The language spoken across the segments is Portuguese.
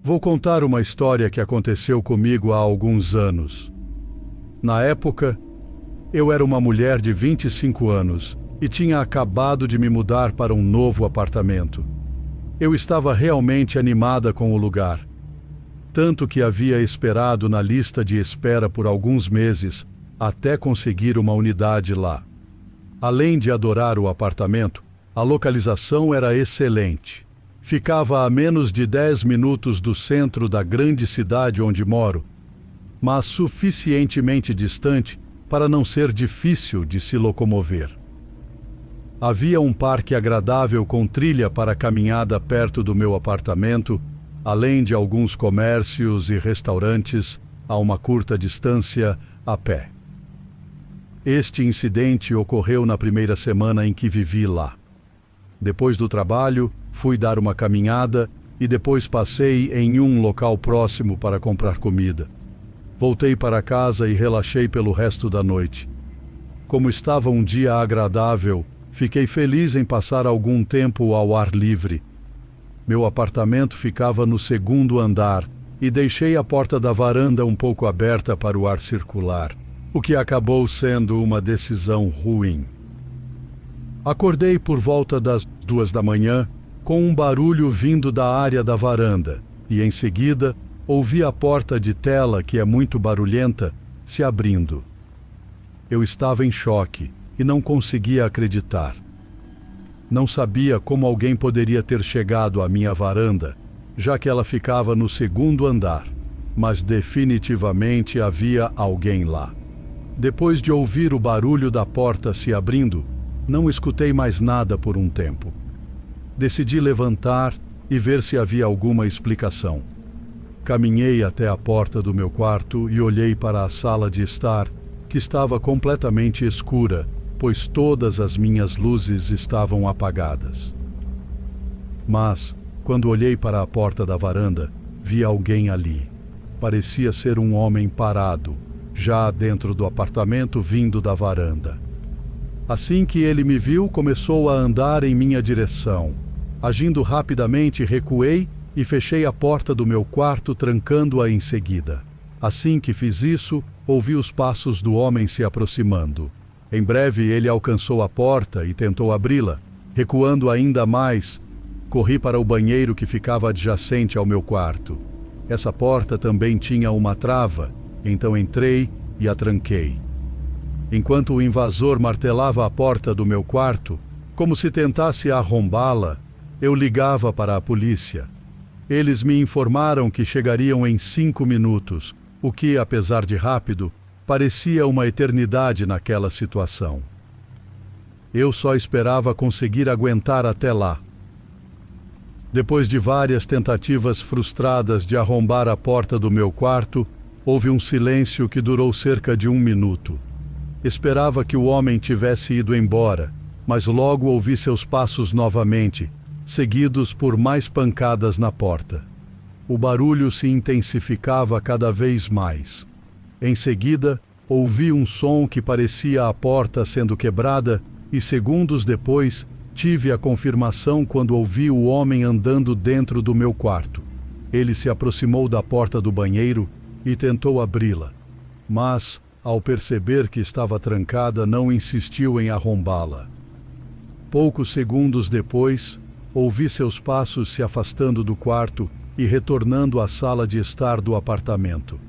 Vou contar uma história que aconteceu comigo há alguns anos. Na época, eu era uma mulher de 25 anos e tinha acabado de me mudar para um novo apartamento. Eu estava realmente animada com o lugar, tanto que havia esperado na lista de espera por alguns meses até conseguir uma unidade lá. Além de adorar o apartamento, a localização era excelente. Ficava a menos de 10 minutos do centro da grande cidade onde moro, mas suficientemente distante para não ser difícil de se locomover. Havia um parque agradável com trilha para caminhada perto do meu apartamento, além de alguns comércios e restaurantes a uma curta distância a pé. Este incidente ocorreu na primeira semana em que vivi lá. Depois do trabalho, fui dar uma caminhada e depois passei em um local próximo para comprar comida. Voltei para casa e relaxei pelo resto da noite. Como estava um dia agradável, fiquei feliz em passar algum tempo ao ar livre. Meu apartamento ficava no segundo andar e deixei a porta da varanda um pouco aberta para o ar circular, o que acabou sendo uma decisão ruim. Acordei por volta das 2 da manhã com um barulho vindo da área da varanda e, em seguida, ouvi a porta de tela, que é muito barulhenta, se abrindo. Eu estava em choque e não conseguia acreditar. Não sabia como alguém poderia ter chegado à minha varanda, já que ela ficava no segundo andar, mas definitivamente havia alguém lá. Depois de ouvir o barulho da porta se abrindo, não escutei mais nada por um tempo. Decidi levantar e ver se havia alguma explicação. Caminhei até a porta do meu quarto e olhei para a sala de estar, que estava completamente escura, pois todas as minhas luzes estavam apagadas. Mas, quando olhei para a porta da varanda, vi alguém ali. Parecia ser um homem parado, já dentro do apartamento, vindo da varanda. Assim que ele me viu, começou a andar em minha direção. Agindo rapidamente, recuei e fechei a porta do meu quarto, trancando-a em seguida. Assim que fiz isso, ouvi os passos do homem se aproximando. Em breve ele alcançou a porta e tentou abri-la. Recuando ainda mais, corri para o banheiro que ficava adjacente ao meu quarto. Essa porta também tinha uma trava, então entrei e a tranquei. Enquanto o invasor martelava a porta do meu quarto, como se tentasse arrombá-la, eu ligava para a polícia. Eles me informaram que chegariam em 5 minutos, o que, apesar de rápido, parecia uma eternidade naquela situação. Eu só esperava conseguir aguentar até lá. Depois de várias tentativas frustradas de arrombar a porta do meu quarto, houve um silêncio que durou cerca de 1 minuto. Esperava que o homem tivesse ido embora, mas logo ouvi seus passos novamente, seguidos por mais pancadas na porta. O barulho se intensificava cada vez mais. Em seguida, ouvi um som que parecia a porta sendo quebrada e, segundos depois, tive a confirmação quando ouvi o homem andando dentro do meu quarto. Ele se aproximou da porta do banheiro e tentou abri-la, mas, ao perceber que estava trancada, não insistiu em arrombá-la. Poucos segundos depois, ouvi seus passos se afastando do quarto e retornando à sala de estar do apartamento.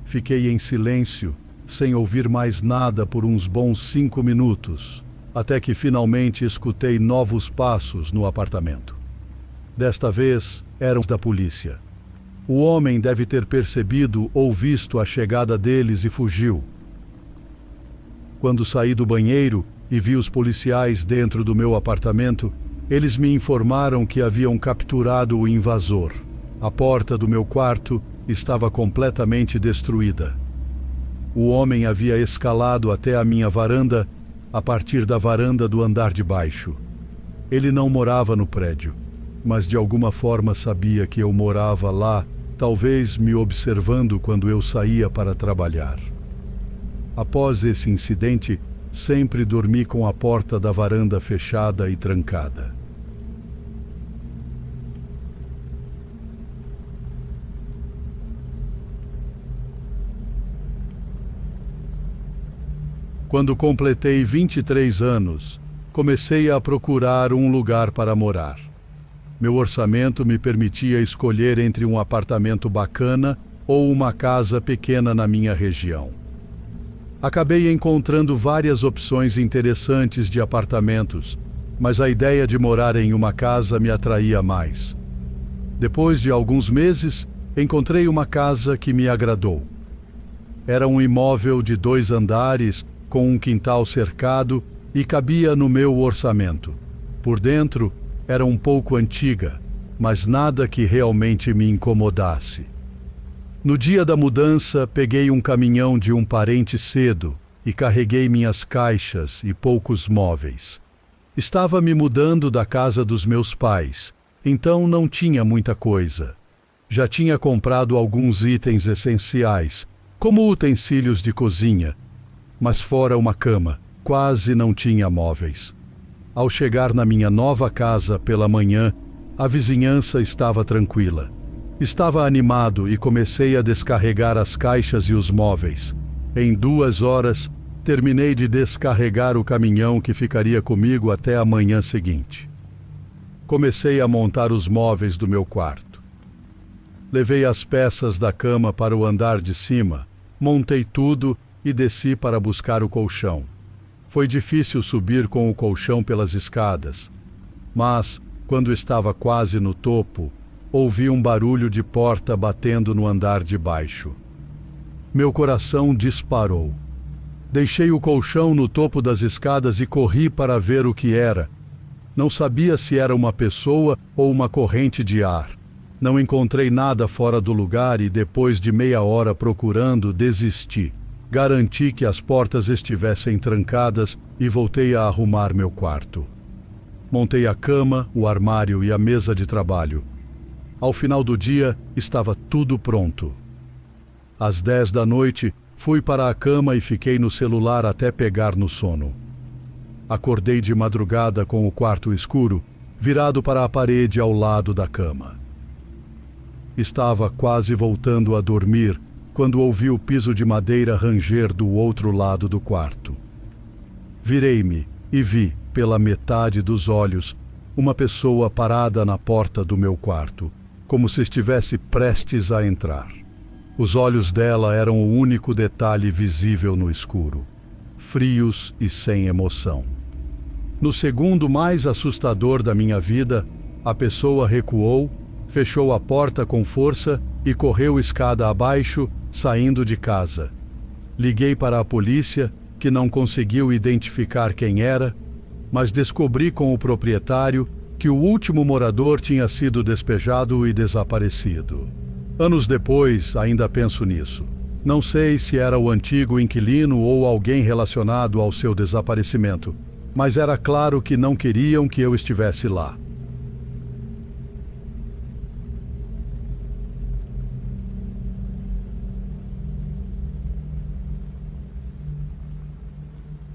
Fiquei em silêncio, sem ouvir mais nada por uns bons 5 minutos, até que finalmente escutei novos passos no apartamento. Desta vez, eram da polícia. O homem deve ter percebido ou visto a chegada deles e fugiu. Quando saí do banheiro e vi os policiais dentro do meu apartamento, eles me informaram que haviam capturado o invasor. A porta do meu quarto estava completamente destruída. O homem havia escalado até a minha varanda a partir da varanda do andar de baixo. Ele não morava no prédio, mas de alguma forma sabia que eu morava lá, talvez me observando quando eu saía para trabalhar. Após esse incidente, sempre dormi com a porta da varanda fechada e trancada. Quando completei 23 anos, comecei a procurar um lugar para morar. Meu orçamento me permitia escolher entre um apartamento bacana ou uma casa pequena na minha região. Acabei encontrando várias opções interessantes de apartamentos, mas a ideia de morar em uma casa me atraía mais. Depois de alguns meses, encontrei uma casa que me agradou. Era um imóvel de 2 andares, com um quintal cercado e cabia no meu orçamento. Por dentro, era um pouco antiga, mas nada que realmente me incomodasse. No dia da mudança, peguei um caminhão de um parente cedo e carreguei minhas caixas e poucos móveis. Estava me mudando da casa dos meus pais, então não tinha muita coisa. Já tinha comprado alguns itens essenciais, como utensílios de cozinha, mas fora uma cama, quase não tinha móveis. Ao chegar na minha nova casa pela manhã, a vizinhança estava tranquila. Estava animado e comecei a descarregar as caixas e os móveis. Em 2 horas, terminei de descarregar o caminhão que ficaria comigo até a manhã seguinte. Comecei a montar os móveis do meu quarto. Levei as peças da cama para o andar de cima, montei tudo e desci para buscar o colchão. Foi difícil subir com o colchão pelas escadas, mas, quando estava quase no topo, ouvi um barulho de porta batendo no andar de baixo. Meu coração disparou. Deixei o colchão no topo das escadas e corri para ver o que era. Não sabia se era uma pessoa ou uma corrente de ar. Não encontrei nada fora do lugar e, depois de meia hora procurando, desisti. Garanti que as portas estivessem trancadas e voltei a arrumar meu quarto. Montei a cama, o armário e a mesa de trabalho. Ao final do dia, estava tudo pronto. Às 10 da noite, fui para a cama e fiquei no celular até pegar no sono. Acordei de madrugada com o quarto escuro, virado para a parede ao lado da cama. Estava quase voltando a dormir quando ouvi o piso de madeira ranger do outro lado do quarto. Virei-me e vi, pela metade dos olhos, uma pessoa parada na porta do meu quarto, como se estivesse prestes a entrar. Os olhos dela eram o único detalhe visível no escuro, frios e sem emoção. No segundo mais assustador da minha vida, a pessoa recuou, fechou a porta com força e correu escada abaixo, saindo de casa. Liguei para a polícia, que não conseguiu identificar quem era, mas descobri com o proprietário que o último morador tinha sido despejado e desaparecido. Anos depois, ainda penso nisso. Não sei se era o antigo inquilino ou alguém relacionado ao seu desaparecimento, mas era claro que não queriam que eu estivesse lá.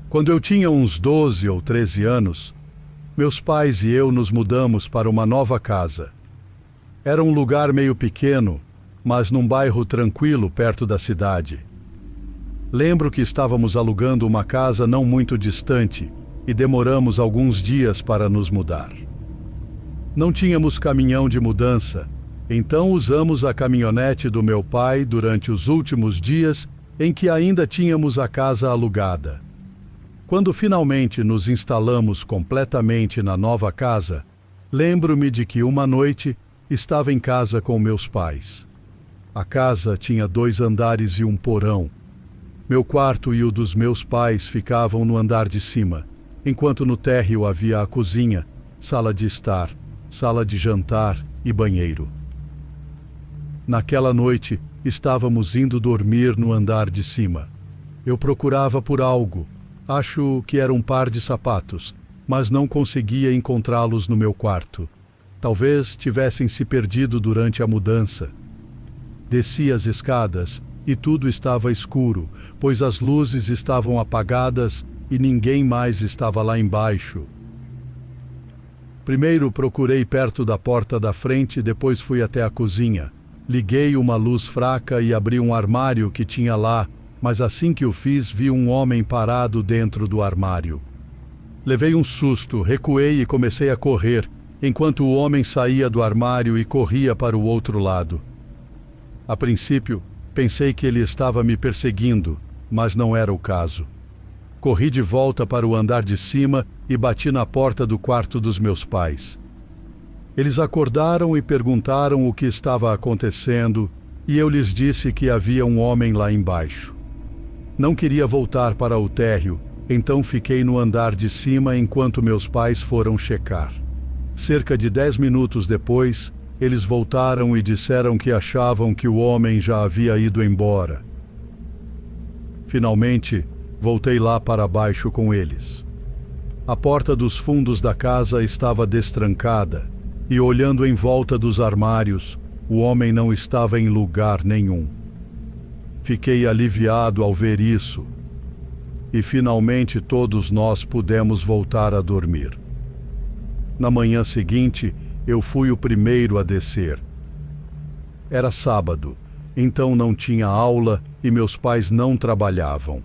Quando eu tinha uns 12 ou 13 anos, meus pais e eu nos mudamos para uma nova casa. Era um lugar meio pequeno, mas num bairro tranquilo perto da cidade. Lembro que estávamos alugando uma casa não muito distante e demoramos alguns dias para nos mudar. Não tínhamos caminhão de mudança, então usamos a caminhonete do meu pai durante os últimos dias em que ainda tínhamos a casa alugada. Quando finalmente nos instalamos completamente na nova casa, lembro-me de que uma noite estava em casa com meus pais. A casa tinha 2 andares e um porão. Meu quarto e o dos meus pais ficavam no andar de cima, enquanto no térreo havia a cozinha, sala de estar, sala de jantar e banheiro. Naquela noite, estávamos indo dormir no andar de cima. Eu procurava por algo. Acho que era um par de sapatos, mas não conseguia encontrá-los no meu quarto. Talvez tivessem se perdido durante a mudança. Desci as escadas e tudo estava escuro, pois as luzes estavam apagadas e ninguém mais estava lá embaixo. Primeiro procurei perto da porta da frente, depois fui até a cozinha. Liguei uma luz fraca e abri um armário que tinha lá, mas assim que o fiz, vi um homem parado dentro do armário. Levei um susto, recuei e comecei a correr, enquanto o homem saía do armário e corria para o outro lado. A princípio, pensei que ele estava me perseguindo, mas não era o caso. Corri de volta para o andar de cima e bati na porta do quarto dos meus pais. Eles acordaram e perguntaram o que estava acontecendo, e eu lhes disse que havia um homem lá embaixo. Não queria voltar para o térreo, então fiquei no andar de cima enquanto meus pais foram checar. Cerca de 10 minutos depois, eles voltaram e disseram que achavam que o homem já havia ido embora. Finalmente, voltei lá para baixo com eles. A porta dos fundos da casa estava destrancada, e olhando em volta dos armários, o homem não estava em lugar nenhum. Fiquei aliviado ao ver isso, e finalmente todos nós pudemos voltar a dormir. Na manhã seguinte, eu fui o primeiro a descer. Era sábado, então não tinha aula e meus pais não trabalhavam.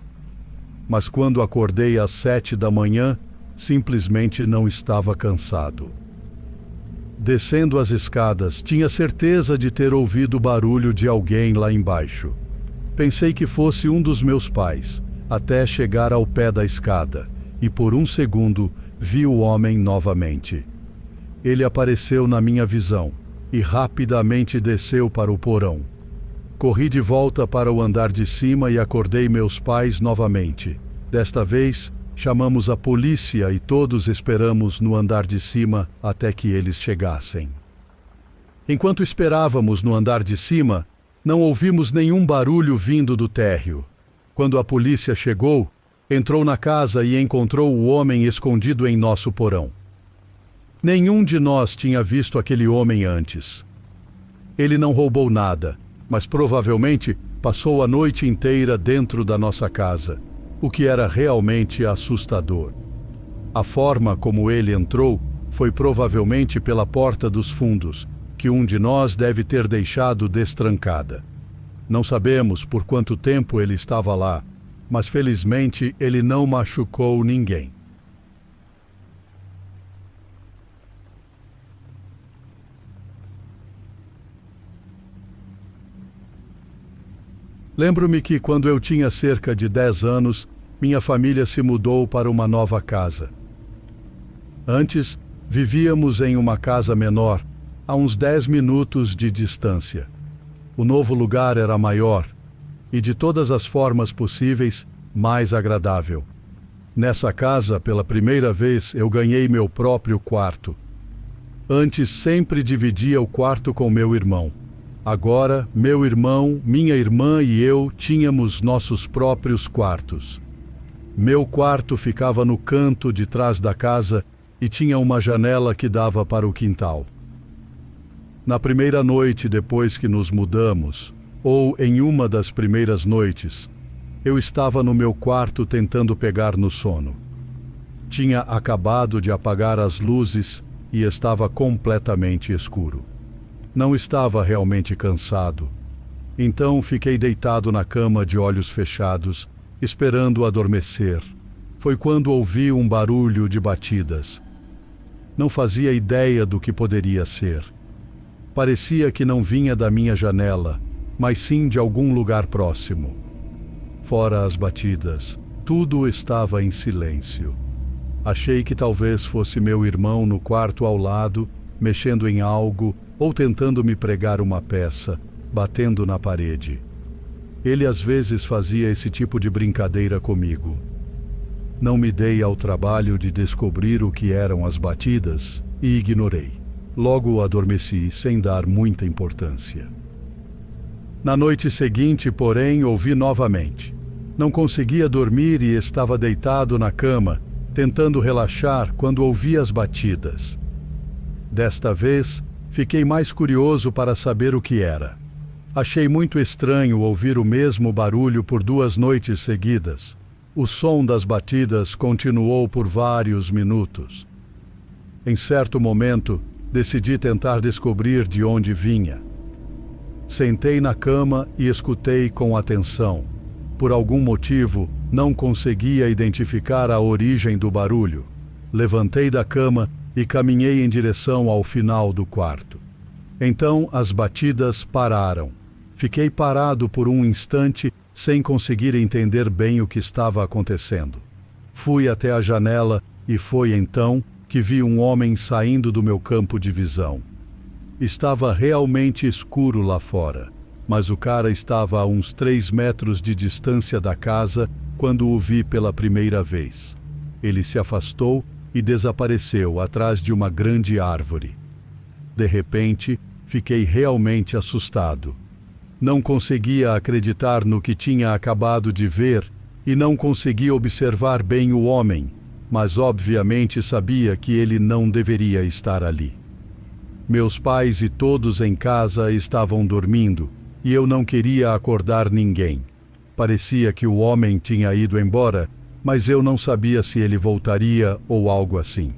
Mas quando acordei às 7 da manhã, simplesmente não estava cansado. Descendo as escadas, tinha certeza de ter ouvido o barulho de alguém lá embaixo. Pensei que fosse um dos meus pais, até chegar ao pé da escada, e por um segundo vi o homem novamente. Ele apareceu na minha visão e rapidamente desceu para o porão. Corri de volta para o andar de cima e acordei meus pais novamente. Desta vez, chamamos a polícia e todos esperamos no andar de cima até que eles chegassem. Enquanto esperávamos no andar de cima, não ouvimos nenhum barulho vindo do térreo. Quando a polícia chegou, entrou na casa e encontrou o homem escondido em nosso porão. Nenhum de nós tinha visto aquele homem antes. Ele não roubou nada, mas provavelmente passou a noite inteira dentro da nossa casa, o que era realmente assustador. A forma como ele entrou foi provavelmente pela porta dos fundos, que um de nós deve ter deixado destrancada. Não sabemos por quanto tempo ele estava lá, mas felizmente ele não machucou ninguém. Lembro-me que quando eu tinha cerca de 10 anos, minha família se mudou para uma nova casa. Antes, vivíamos em uma casa menor, a uns 10 minutos de distância. O novo lugar era maior e, de todas as formas possíveis, mais agradável. Nessa casa, pela primeira vez, eu ganhei meu próprio quarto. Antes sempre dividia o quarto com meu irmão. Agora, meu irmão, minha irmã e eu tínhamos nossos próprios quartos. Meu quarto ficava no canto de trás da casa e tinha uma janela que dava para o quintal. Na primeira noite depois que nos mudamos, ou em uma das primeiras noites, eu estava no meu quarto tentando pegar no sono. Tinha acabado de apagar as luzes e estava completamente escuro. Não estava realmente cansado. Então fiquei deitado na cama de olhos fechados, esperando adormecer. Foi quando ouvi um barulho de batidas. Não fazia ideia do que poderia ser. Parecia que não vinha da minha janela, mas sim de algum lugar próximo. Fora as batidas, tudo estava em silêncio. Achei que talvez fosse meu irmão no quarto ao lado, mexendo em algo ou tentando me pregar uma peça, batendo na parede. Ele às vezes fazia esse tipo de brincadeira comigo. Não me dei ao trabalho de descobrir o que eram as batidas e ignorei. Logo adormeci sem dar muita importância. Na noite seguinte, porém, ouvi novamente. Não conseguia dormir e estava deitado na cama, tentando relaxar quando ouvi as batidas. Desta vez, fiquei mais curioso para saber o que era. Achei muito estranho ouvir o mesmo barulho por 2 noites seguidas. O som das batidas continuou por vários minutos. Em certo momento, decidi tentar descobrir de onde vinha. Sentei na cama e escutei com atenção, por algum motivo, não conseguia identificar a origem do barulho. Levantei da cama e caminhei em direção ao final do quarto. Então as batidas pararam. Fiquei parado por um instante, sem conseguir entender bem o que estava acontecendo. Fui até a janela e foi então que vi um homem saindo do meu campo de visão. Estava realmente escuro lá fora, mas o cara estava a uns 3 metros de distância da casa quando o vi pela primeira vez. Ele se afastou e desapareceu atrás de uma grande árvore. De repente, fiquei realmente assustado. Não conseguia acreditar no que tinha acabado de ver e não conseguia observar bem o homem, mas obviamente sabia que ele não deveria estar ali. Meus pais e todos em casa estavam dormindo e eu não queria acordar ninguém. Parecia que o homem tinha ido embora, mas eu não sabia se ele voltaria ou algo assim.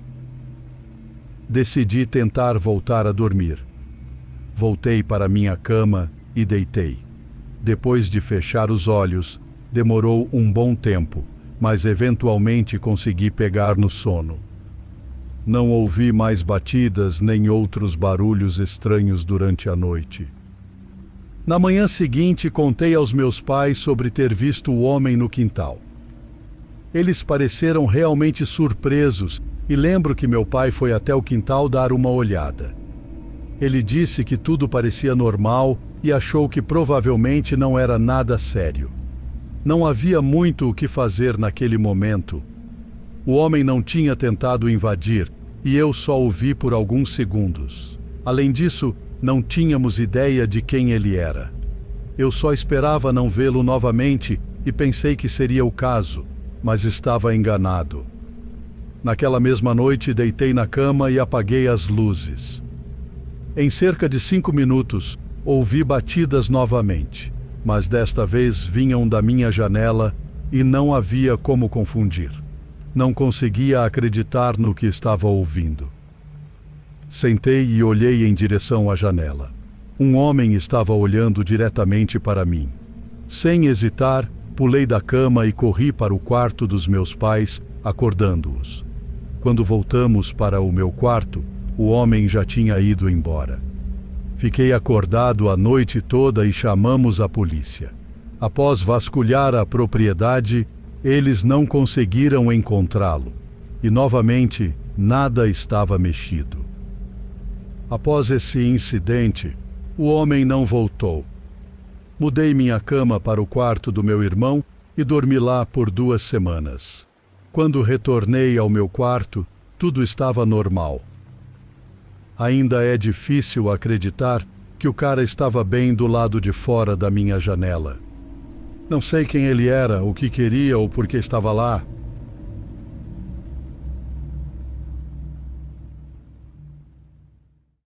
Decidi tentar voltar a dormir. Voltei para minha cama e deitei. Depois de fechar os olhos, demorou um bom tempo, mas eventualmente consegui pegar no sono. Não ouvi mais batidas nem outros barulhos estranhos durante a noite. Na manhã seguinte, contei aos meus pais sobre ter visto o homem no quintal. Eles pareceram realmente surpresos e lembro que meu pai foi até o quintal dar uma olhada. Ele disse que tudo parecia normal e achou que provavelmente não era nada sério. Não havia muito o que fazer naquele momento. O homem não tinha tentado invadir e eu só o vi por alguns segundos. Além disso, não tínhamos ideia de quem ele era. Eu só esperava não vê-lo novamente e pensei que seria o caso, mas estava enganado. Naquela mesma noite, deitei na cama e apaguei as luzes. Em cerca de 5 minutos, ouvi batidas novamente, mas desta vez vinham da minha janela e não havia como confundir. Não conseguia acreditar no que estava ouvindo. Sentei e olhei em direção à janela. Um homem estava olhando diretamente para mim. Sem hesitar, pulei da cama e corri para o quarto dos meus pais, acordando-os. Quando voltamos para o meu quarto, o homem já tinha ido embora. Fiquei acordado a noite toda e chamamos a polícia. Após vasculhar a propriedade, eles não conseguiram encontrá-lo. E novamente, nada estava mexido. Após esse incidente, o homem não voltou. Mudei minha cama para o quarto do meu irmão e dormi lá por 2 semanas. Quando retornei ao meu quarto, tudo estava normal. Ainda é difícil acreditar que o cara estava bem do lado de fora da minha janela. Não sei quem ele era, o que queria ou por que estava lá,